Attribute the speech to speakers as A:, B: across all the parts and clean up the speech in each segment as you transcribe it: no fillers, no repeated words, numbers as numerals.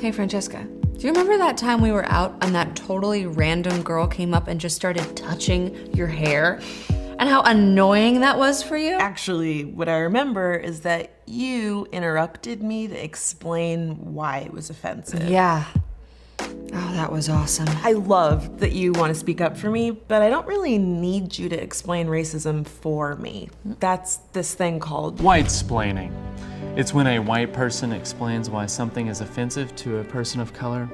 A: Hey, Francesca, do you remember that time we were out and that totally random girl came up and just started touching your hair? And how annoying that was for you?
B: Actually, what I remember is that you interrupted me to explain why it was offensive.
A: Yeah. Oh, that was awesome.
B: I love that you want to speak up for me, but I don't really need you to explain racism for me. That's this thing called
C: white-splaining. It's when a white person explains why something is offensive to a person of color.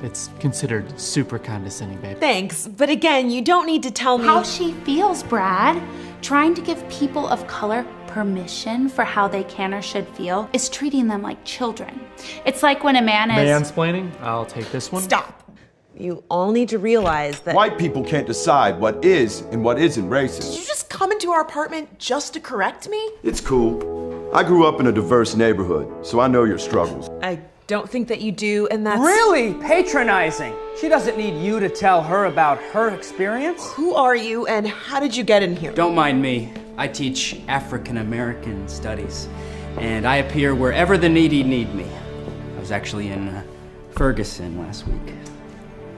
C: It's considered super condescending, babe.
B: Thanks, but again, you don't need to tell me
D: how she feels, Brad. Trying to give people of color permission for how they can or should feel is treating them like children. It's like when a man is—
C: Mansplaining? I'll take this one.
B: Stop. You all need to realize that
E: white people can't decide what is and what isn't racist.
B: Did you just come into our apartment just to correct me?
E: It's cool. I grew up in a diverse neighborhood, so I know your struggles.
B: I don't think that you do, and that's—
F: Really patronizing. She doesn't need you to tell her about her experience.
B: Who are you, and how did you get in here?
G: Don't mind me. I teach African American studies, and I appear wherever the needy need me. I was actually in Ferguson last week.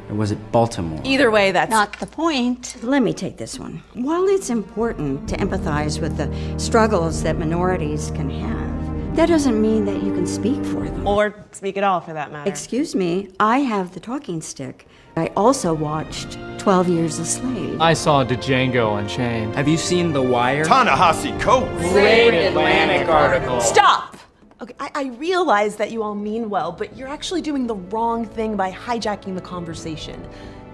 G: Or was it Baltimore?
B: Either way, that's
H: not the point. Let me take this one. While it's important to empathize with the struggles that minorities can have, that doesn't mean that you can speak for them.
B: Or speak at all, for that matter.
H: Excuse me, I have the talking stick. I also watched 12 Years a Slave.
C: I saw Django Unchained.
G: Have you seen The Wire?
E: Ta-Nehisi Coates.
F: Great Atlantic article.
B: Stop! Okay, I realize that you all mean well, but you're actually doing the wrong thing by hijacking the conversation.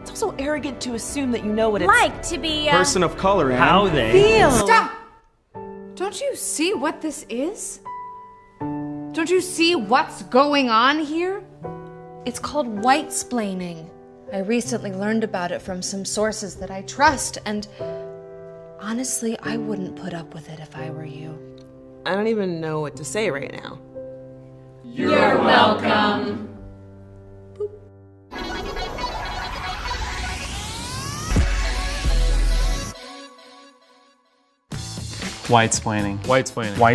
B: It's also arrogant to assume that you know what it's
D: like to be
E: person of color, Anna.
F: How they
B: feel.
A: Stop! Don't you see what this is? Don't you see what's going on here? It's called white-splaining. I recently learned about it from some sources that I trust, and honestly, I wouldn't put up with it if I were you.
B: I don't even know what to say right now.
A: You're welcome.
C: White-splaining. White-splaining. White